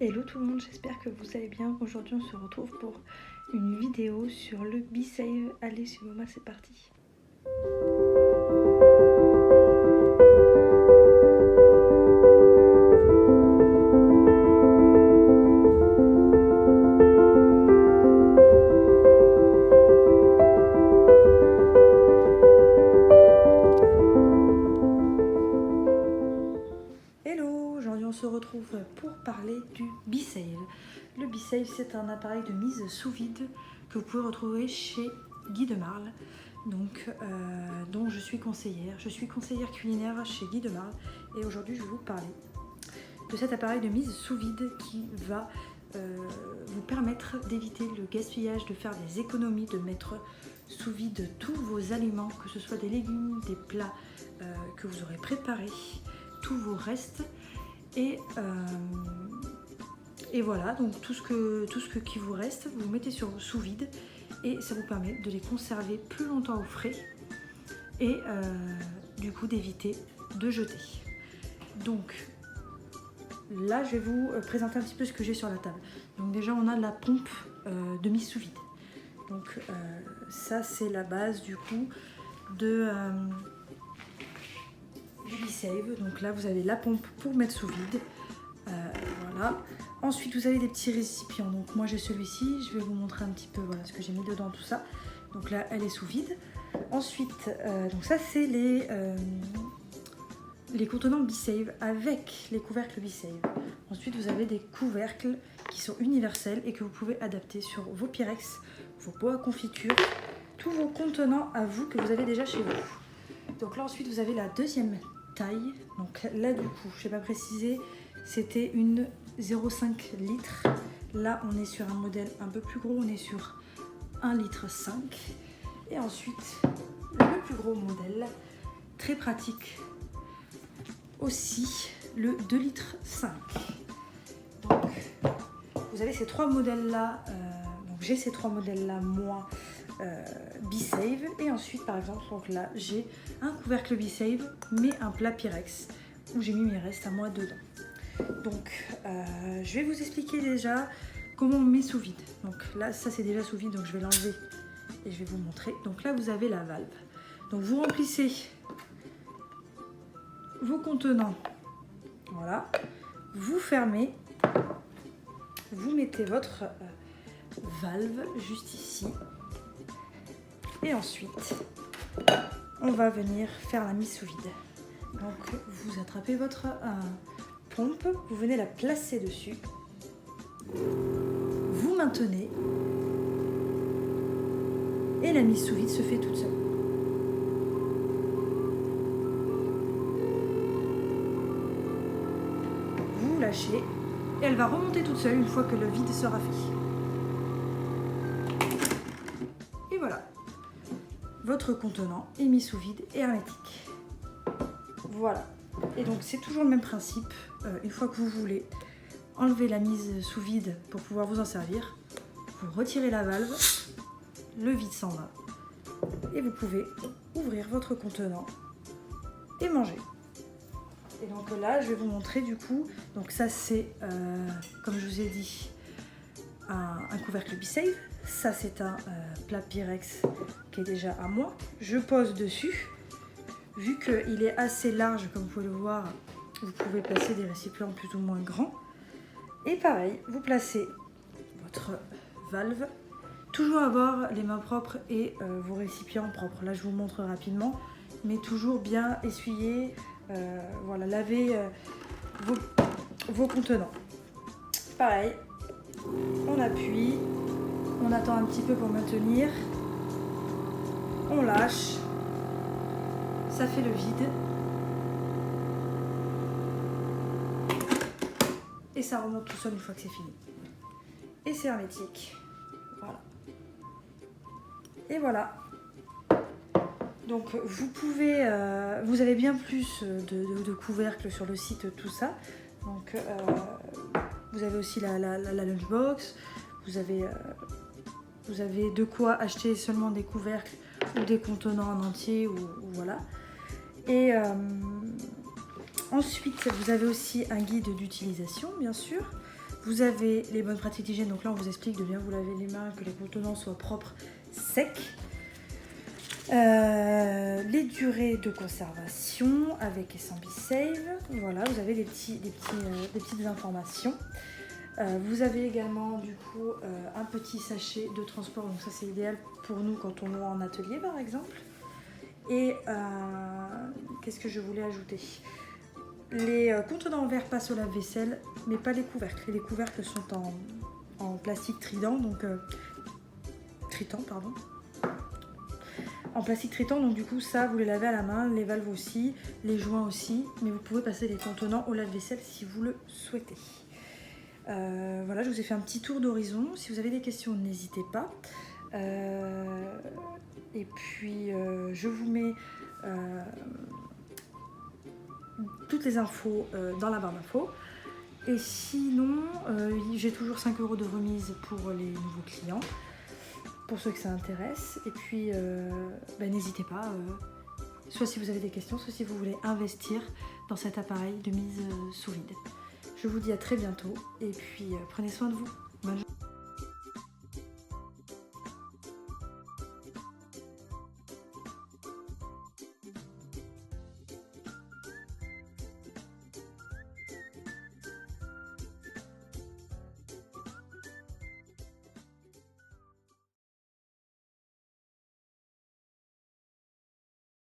Hello tout le monde, j'espère que vous allez bien. Aujourd'hui on se retrouve pour une vidéo sur le BeSave. Allez, suivez-moi, c'est parti. Hello, aujourd'hui on se retrouve pour parler du BeSave. Le BeSave, c'est un appareil de mise sous vide que vous pouvez retrouver chez Guy de Marle, dont je suis conseillère. Je suis conseillère culinaire chez Guy de Marle et aujourd'hui je vais vous parler de cet appareil de mise sous vide qui va vous permettre d'éviter le gaspillage, de faire des économies, de mettre sous vide tous vos aliments, que ce soit des légumes, des plats que vous aurez préparés, tous vos restes et voilà, donc tout ce qui vous reste, vous mettez sous vide et ça vous permet de les conserver plus longtemps au frais et du coup d'éviter de jeter. Donc là je vais vous présenter un petit peu ce que j'ai sur la table. Donc déjà on a la pompe de mise sous vide. Donc ça c'est la base du coup du BeSave. Donc là vous avez la pompe pour mettre sous vide. Voilà. Ensuite vous avez des petits récipients. Donc moi j'ai celui-ci, je vais vous montrer un petit peu voilà, ce que j'ai mis dedans, tout ça. Donc là elle est sous vide. Ensuite, donc ça c'est les contenants BeSave avec les couvercles BeSave. Ensuite vous avez des couvercles qui sont universels et que vous pouvez adapter sur vos Pyrex, vos pots à confiture, tous vos contenants à vous que vous avez déjà chez vous. Donc là ensuite vous avez la deuxième taille. Donc là du coup, je n'ai pas précisé, c'était une 0,5 litres. Là on est sur un modèle un peu plus gros, on est sur 1,5 litre. Et ensuite le plus gros modèle, très pratique aussi, le 2,5 litres. Donc vous avez ces trois modèles là, donc j'ai ces trois modèles là moi, BeSave. Et ensuite par exemple, donc là j'ai un couvercle BeSave mais un plat Pyrex où j'ai mis mes restes à moi dedans. Donc je vais vous expliquer déjà comment on met sous vide. Donc là ça c'est déjà sous vide, donc je vais l'enlever et je vais vous montrer. Donc là vous avez la valve. Donc vous remplissez vos contenants, voilà, vous fermez, vous mettez votre valve juste ici et ensuite on va venir faire la mise sous vide. Donc vous attrapez votre pompe, vous venez la placer dessus, vous maintenez et la mise sous vide se fait toute seule. Vous lâchez et elle va remonter toute seule une fois que le vide sera fait. Et voilà, votre contenant est mis sous vide et hermétique. Voilà. Et donc c'est toujours le même principe, une fois que vous voulez enlever la mise sous vide pour pouvoir vous en servir, vous retirez la valve, le vide s'en va et vous pouvez ouvrir votre contenant et manger. Et donc là je vais vous montrer du coup, donc ça c'est comme je vous ai dit un couvercle BeSave, ça c'est un plat Pyrex qui est déjà à moi, je pose dessus. Vu qu'il est assez large, comme vous pouvez le voir, vous pouvez placer des récipients plus ou moins grands. Et pareil, vous placez votre valve. Toujours avoir les mains propres et vos récipients propres. Là, je vous montre rapidement, mais toujours bien essuyer, voilà, laver vos contenants. Pareil, on appuie, on attend un petit peu pour maintenir, on lâche. Ça fait le vide et ça remonte tout seul une fois que c'est fini. Et c'est hermétique. Voilà. Et voilà. Donc vous pouvez, vous avez bien plus de couvercles sur le site, tout ça. Donc vous avez aussi la lunchbox. Vous avez de quoi acheter seulement des couvercles ou des contenants en entier ou voilà. Et ensuite vous avez aussi un guide d'utilisation bien sûr. Vous avez les bonnes pratiques d'hygiène, donc là on vous explique de bien vous laver les mains, que les contenants soient propres, secs. Les durées de conservation avec et sans BeSave. Voilà, vous avez des petites informations. Vous avez également du coup un petit sachet de transport, donc ça c'est idéal pour nous quand on est en atelier par exemple. Et qu'est-ce que je voulais ajouter? Les contenants en verre passent au lave-vaisselle, mais pas les couvercles. Et les couvercles sont en plastique Trident, donc Triton, pardon. En plastique Triton, donc du coup ça vous les lavez à la main, les valves aussi, les joints aussi, mais vous pouvez passer les contenants au lave-vaisselle si vous le souhaitez. Voilà, je vous ai fait un petit tour d'horizon. Si vous avez des questions, n'hésitez pas. Et puis je vous mets toutes les infos dans la barre d'infos. Et sinon, j'ai toujours 5 € de remise pour les nouveaux clients, pour ceux que ça intéresse. Et puis, n'hésitez pas, soit si vous avez des questions, soit si vous voulez investir dans cet appareil de mise sous vide. Je vous dis à très bientôt et puis prenez soin de vous.